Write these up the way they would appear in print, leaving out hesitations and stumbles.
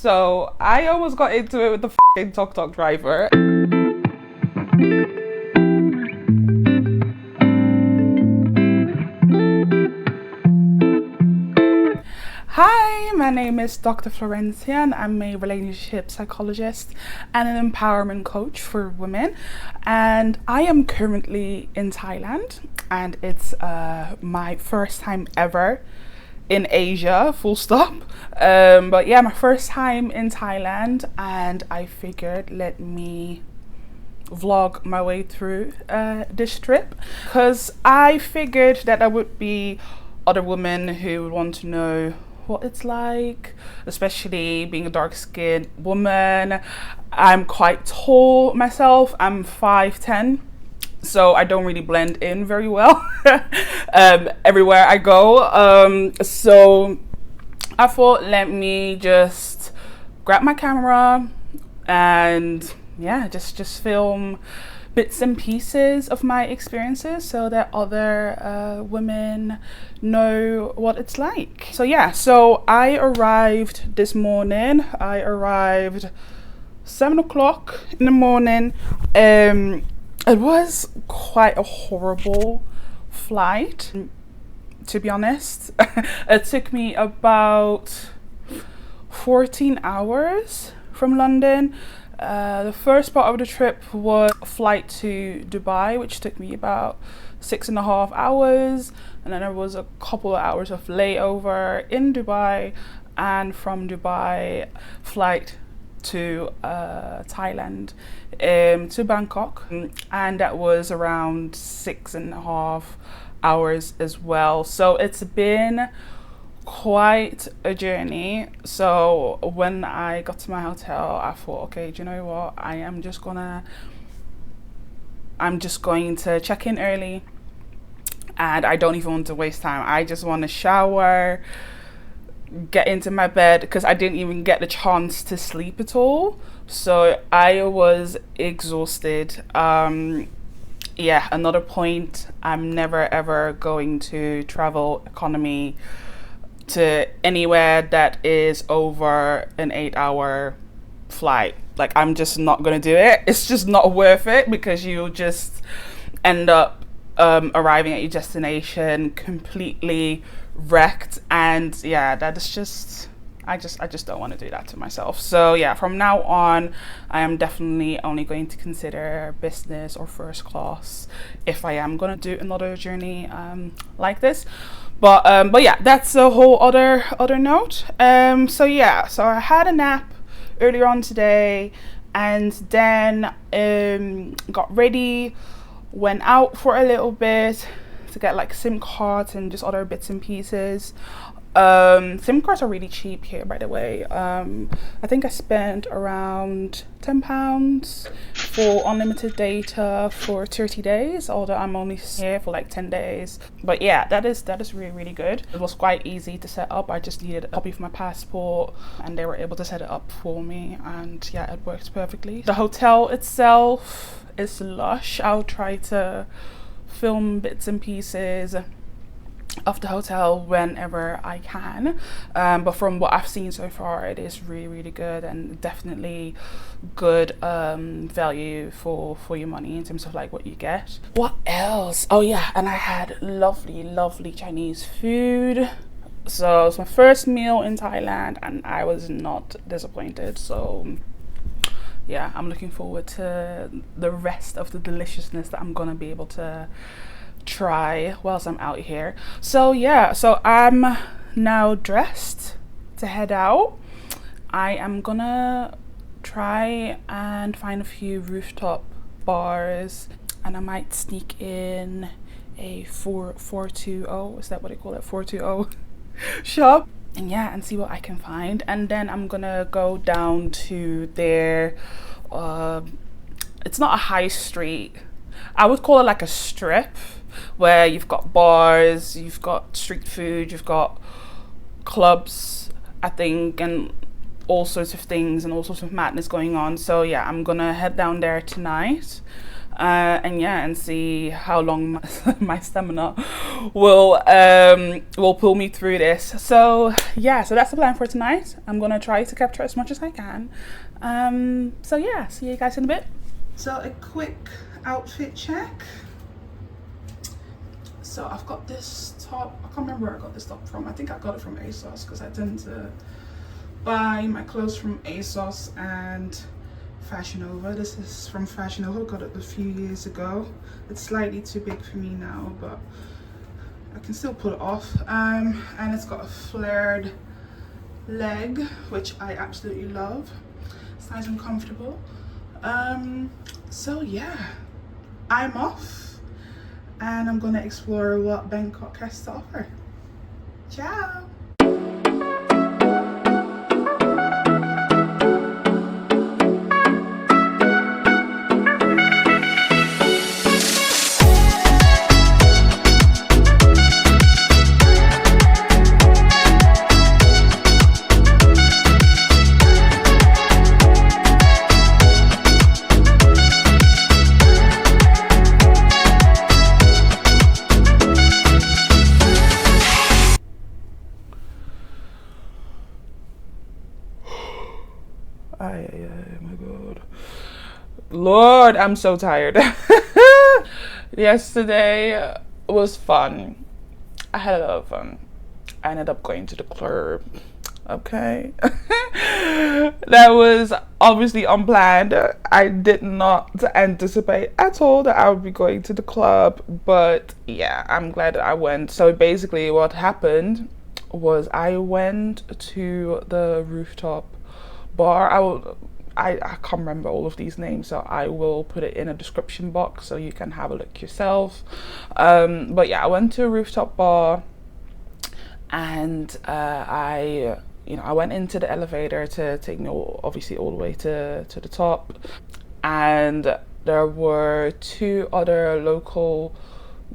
So I almost got into it with the fucking tuk tuk driver. Hi, my name is Dr. Florencia and I'm a relationship psychologist and an empowerment coach for women. And I am currently in Thailand, and it's my first time ever in Asia, full stop. But yeah, my first time in Thailand, and I figured let me vlog my way through this trip, because I figured that there would be other women who would want to know what it's like, especially being a dark-skinned woman. I'm quite tall myself. I'm 5'10", so I don't really blend in very well everywhere I go. So I thought, let me just grab my camera and yeah, just film bits and pieces of my experiences so that other women know what it's like. So yeah, so I arrived this morning. I arrived 7 o'clock in the morning. It was quite a horrible flight, to be honest. It took me about 14 hours from London. The first part of the trip was a flight to Dubai, which took me about 6.5 hours, and then there was a couple of hours of layover in Dubai, and from Dubai flight to Thailand, to Bangkok, and that was around 6.5 hours as well. So it's been quite a journey. So when I got to my hotel, I thought, okay, do you know what, I'm just going to check in early, and I don't even want to waste time. I just want to shower, get into my bed, because I didn't even get the chance to sleep at all. So I was exhausted. Yeah, another point, I'm never ever going to travel economy to anywhere that is over an 8-hour flight. Like, I'm just not gonna do it. It's just not worth it, because you'll just end up arriving at your destination completely wrecked, and yeah, that is just, I just don't want to do that to myself. So yeah, from now on I am definitely only going to consider business or first class if I am gonna do another journey like this. But yeah, that's a whole other note. So yeah, so I had a nap earlier on today, and then got ready, went out for a little bit to get like SIM cards and just other bits and pieces. SIM cards are really cheap here, by the way. I think I spent around £10 for unlimited data for 30 days, although I'm only here for like 10 days. But yeah, that is really good. It was quite easy to set up. I just needed a copy of my passport, and they were able to set it up for me, and yeah, it worked perfectly. The hotel itself is lush. I'll try to film bits and pieces of the hotel whenever I can, but from what I've seen so far, it is really good, and definitely good value for your money in terms of like what you get. What else? Oh yeah, and I had lovely Chinese food. So it was my first meal in Thailand, and I was not disappointed. So yeah, I'm looking forward to the rest of the deliciousness that I'm gonna be able to try whilst I'm out here. So yeah, so I'm now dressed to head out. I am gonna try and find a few rooftop bars, and I might sneak in a 420, is that what they call it, 420 shop, and yeah, and see what I can find. And then I'm gonna go down to their it's not a high street, I would call it like a strip, where you've got bars, you've got street food, you've got clubs, I think, and all sorts of things and all sorts of madness going on. So yeah, I'm gonna head down there tonight. and yeah, and see how long my stamina will pull me through this. So yeah, so that's the plan for tonight. I'm gonna try to capture as much as I can. So yeah, see you guys in a bit. So a quick outfit check. So I've got this top. I can't remember where I got this top from. I think I got it from ASOS because I tend to buy my clothes from ASOS and Fashion Nova. This is from Fashion Nova. Got it a few years ago. It's slightly too big for me now, but I can still pull it off. And it's got a flared leg, which I absolutely love. It's nice and comfortable. So yeah, I'm off, and I'm gonna explore what Bangkok has to offer. Ciao. Oh my god, Lord, I'm so tired. Yesterday was fun. I had a lot of fun. I ended up going to the club. Okay. That was obviously unplanned. I did not anticipate at all that I would be going to the club, but yeah, I'm glad that I went. So basically what happened was I went to the rooftop bar. I can't remember all of these names, so I will put it in a description box so you can have a look yourself. But yeah, I went to a rooftop bar, and I went into the elevator to take me obviously all the way to the top, and there were two other local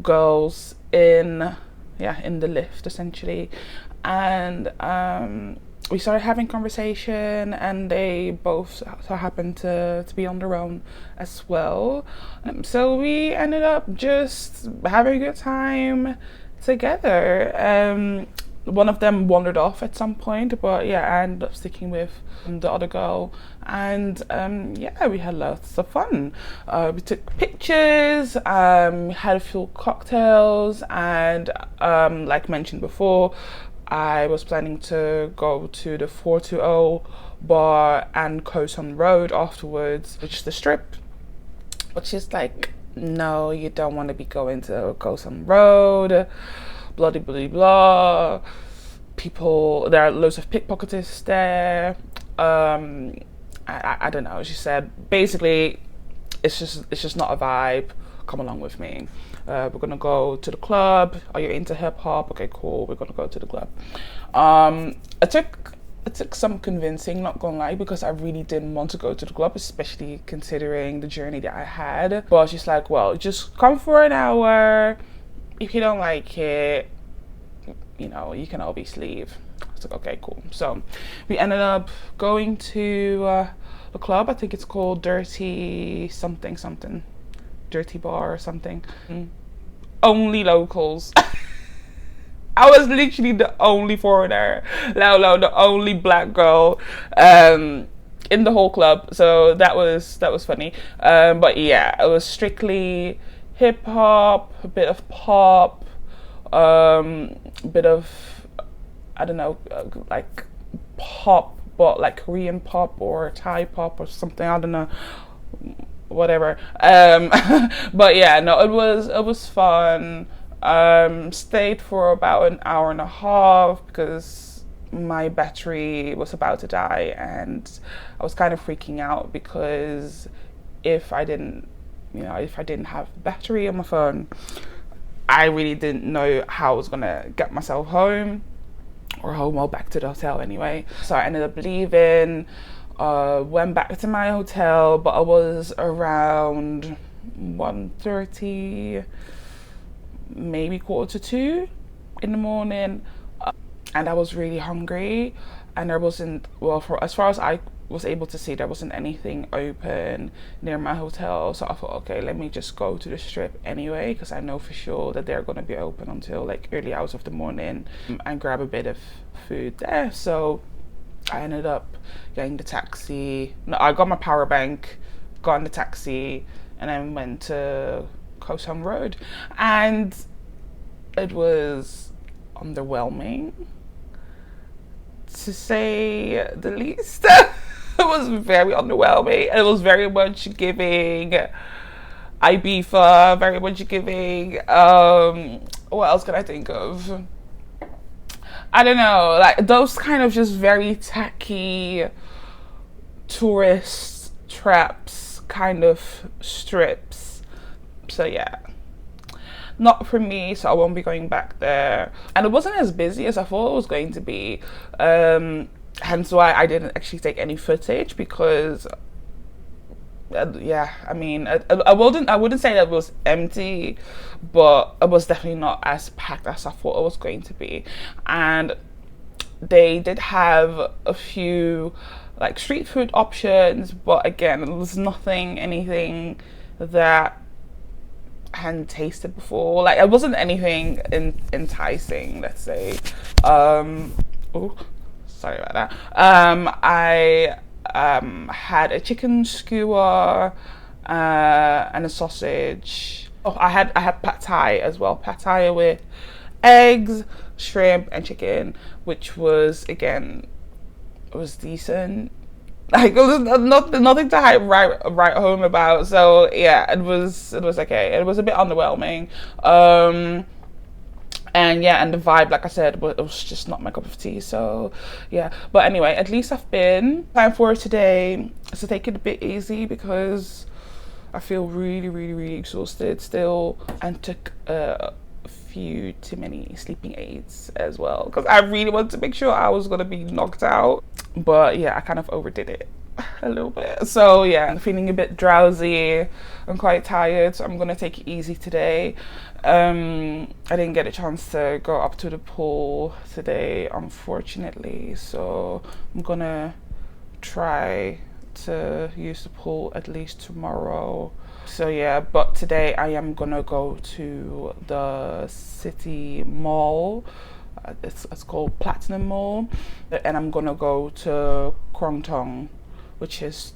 girls in the lift essentially, and we started having conversation, and they both so happened to be on their own as well. So we ended up just having a good time together. One of them wandered off at some point, but yeah, I ended up sticking with the other girl, and yeah, we had lots of fun. We took pictures, had a few cocktails, and like mentioned before, I was planning to go to the 420 bar and Khao San Road afterwards, which is the strip, which is like, no, you don't want to be going to Khao San Road, blah blah blah blah. People, there are loads of pickpocketers there. I don't know. She said basically, it's just not a vibe. Come along with me. We're gonna go to the club. Are you into hip hop? Okay, cool. We're gonna go to the club. It took some convincing, not gonna lie, because I really didn't want to go to the club, especially considering the journey that I had. But she's like, well, just come for an hour. If you don't like it, you can always leave. I was like, okay, cool. So we ended up going to the club. I think it's called Dirty something, Dirty Bar or something. Only locals. I was literally the only foreigner, let alone the only black girl in the whole club. So that was funny. But yeah, it was strictly hip hop, a bit of pop, a bit of, I don't know, like pop, but like Korean pop or Thai pop or something. I don't know, whatever. But yeah, no, it was fun. Stayed for about an hour and a half because my battery was about to die, and I was kind of freaking out because if I didn't have battery on my phone, I really didn't know how I was gonna get myself home or back to the hotel anyway. So I ended up leaving, went back to my hotel, but I was around 1:30, maybe 1:45 in the morning, and I was really hungry, and there wasn't, well, for as far as I was able to see there wasn't anything open near my hotel, so I thought, okay, let me just go to the strip anyway, because I know for sure that they're going to be open until like early hours of the morning, and grab a bit of food there. So I ended up getting the taxi. No, I got my power bank, got in the taxi, and then went to Khao San Road, and it was underwhelming, to say the least. It was very underwhelming. It was very much giving Ibiza, very much giving, what else can I think of? I don't know, like those kind of just very tacky tourist traps kind of strips. So yeah, not for me, so I won't be going back there. And it wasn't as busy as I thought it was going to be. Hence why I didn't actually take any footage, because yeah, I mean, I wouldn't say that it was empty, but it was definitely not as packed as I thought it was going to be. And they did have a few like street food options, but again, it was anything that I hadn't tasted before. Like, it wasn't anything enticing, let's say. Oh, sorry about that. I had a chicken skewer and a sausage. Oh, I had pad thai as well. Pad thai with eggs, shrimp, and chicken, which was, again, it was decent. Like, it was nothing to write home about. So yeah, it was okay. It was a bit underwhelming. And yeah, and the vibe, like I said, it was just not my cup of tea. So yeah, but anyway, at least I've been. Time for today is to take it a bit easy, because I feel really exhausted still, and took a few too many sleeping aids as well, because I really wanted to make sure I was gonna be knocked out. But yeah, I kind of overdid it a little bit. So yeah, I'm feeling a bit drowsy. I'm quite tired, so I'm gonna take it easy today. I didn't get a chance to go up to the pool today, unfortunately, so I'm gonna try to use the pool at least tomorrow. So yeah, but today I am gonna go to the city mall. It's called Platinum Mall, and I'm gonna go to Krungthong, which is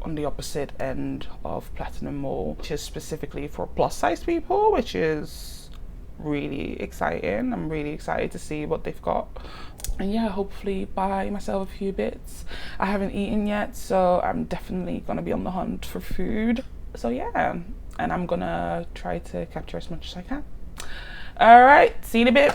on the opposite end of Platinum Mall, which is specifically for plus size people, which is really exciting. I'm really excited to see what they've got, and yeah, hopefully buy myself a few bits. I haven't eaten yet, so I'm definitely gonna be on the hunt for food. So yeah, and I'm gonna try to capture as much as I can. All right, see you in a bit.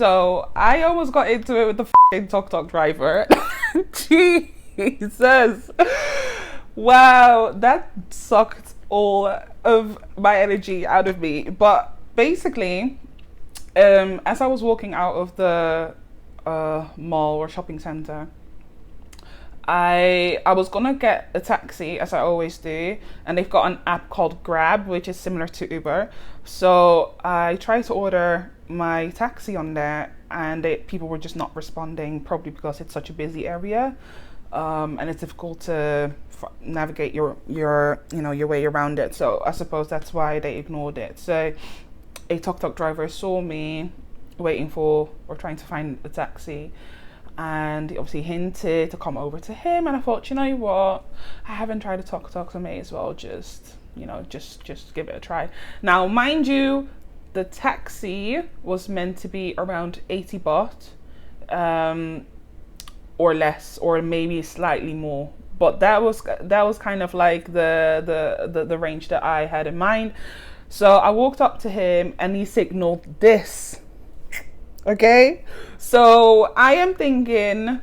So I almost got into it with the fucking tuk tuk driver. Jesus. Wow, that sucked all of my energy out of me. But basically, as I was walking out of the mall or shopping center, I was gonna get a taxi, as I always do, and they've got an app called Grab, which is similar to Uber. So I tried to order my taxi on there, and people were just not responding, probably because it's such a busy area, and it's difficult to navigate your way around it. So I suppose that's why they ignored it. So a tuk tuk driver saw me waiting for or trying to find a taxi, and he obviously hinted to come over to him, and I thought, you know what, I haven't tried a tuk tuk, so I may as well just give it a try. Now mind you, the taxi was meant to be around 80 baht, or less, or maybe slightly more, but that was kind of like the range that I had in mind. So I walked up to him and he signaled this. Okay, so I am thinking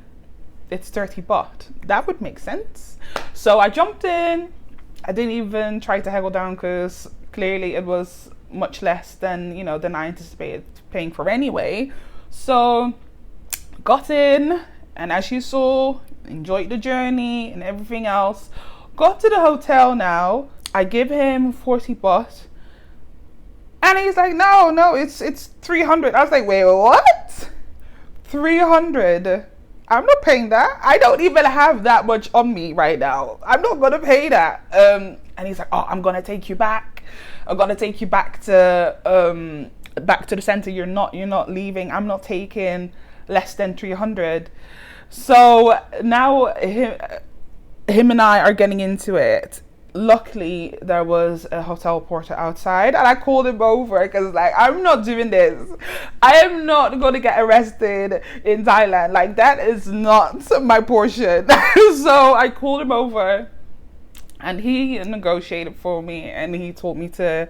it's 30 baht. That would make sense. So I jumped in. I didn't even try to haggle down because clearly it was much less than I anticipated paying for anyway. So got in, and as you saw, enjoyed the journey and everything else. Got to the hotel now. I give him 40 baht. And he's like, no, it's 300. I was like, wait, what? 300? I'm not paying that. I don't even have that much on me right now. I'm not gonna pay that. And he's like, oh, I'm gonna take you back. I'm gonna take you back to the center. You're not leaving. I'm not taking less than 300. So now him and I are getting into it. Luckily, there was a hotel porter outside, and I called him over because, like, I'm not doing this. I am not going to get arrested in Thailand. Like, that is not my portion. So I called him over, and he negotiated for me, and he told me to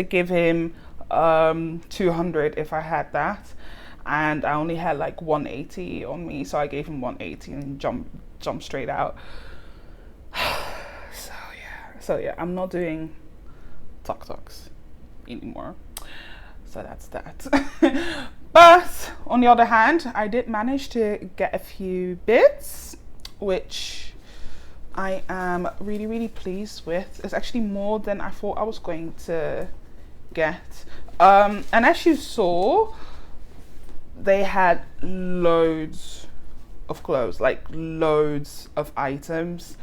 give him 200 if I had that, and I only had like 180 on me, so I gave him 180 and jumped straight out. So yeah, I'm not doing tuk tuks anymore. So that's that. But on the other hand, I did manage to get a few bits, which I am really, really pleased with. It's actually more than I thought I was going to get. And as you saw, they had loads of clothes, like loads of items.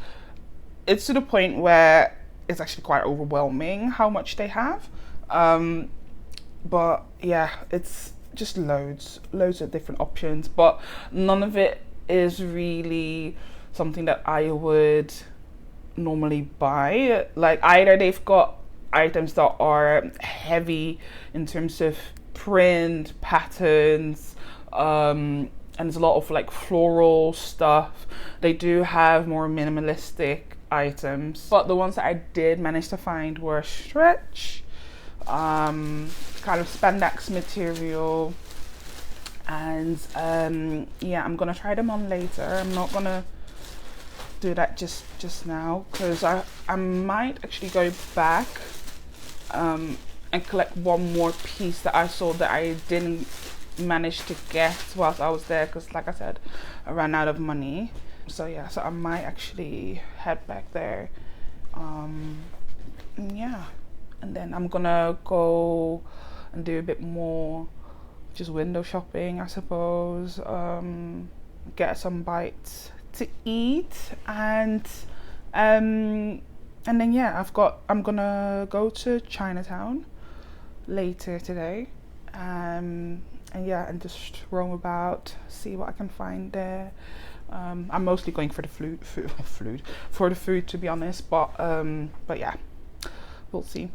It's to the point where it's actually quite overwhelming how much they have. But yeah, it's just loads of different options, but none of it is really something that I would normally buy. Like, either they've got items that are heavy in terms of print, patterns, and there's a lot of like floral stuff. They do have more minimalistic items, but the ones that I did manage to find were stretch, kind of spandex material, and yeah, I'm gonna try them on later. I'm not gonna do that just now because I might actually go back and collect one more piece that I saw that I didn't manage to get whilst I was there, because like I said, I ran out of money. So yeah, so I might actually head back there. Yeah, and then I'm gonna go and do a bit more just window shopping, I suppose. Get some bites to eat, and then yeah, I'm gonna go to Chinatown later today, and yeah, and just roam about, see what I can find there. I'm mostly going for the food, to be honest, but yeah, we'll see.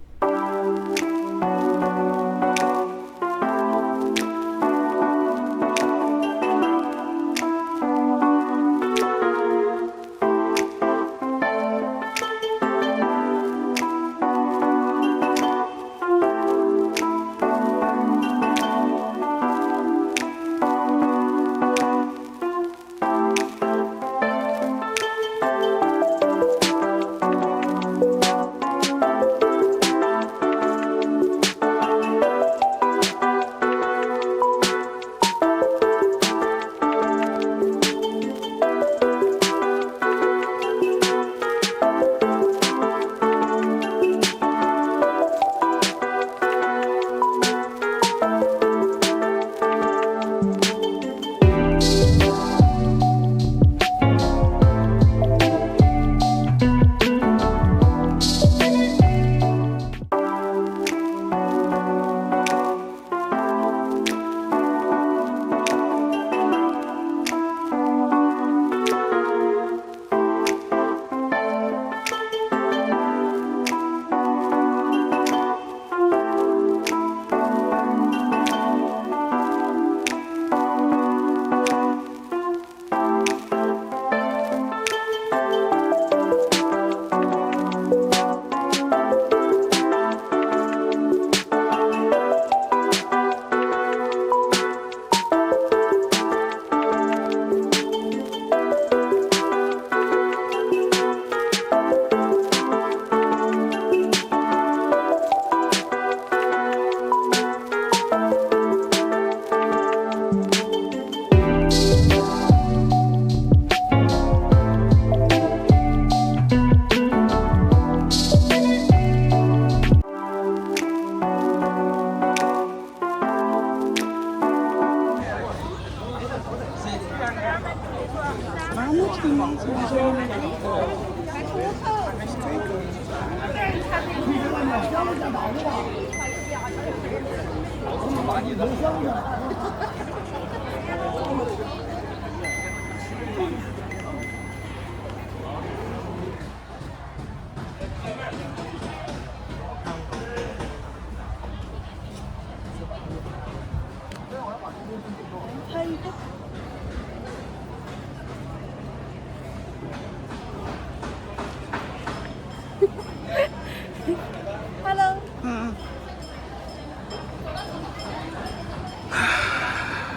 Hello.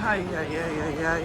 Ay, ay, ay, ay, ay.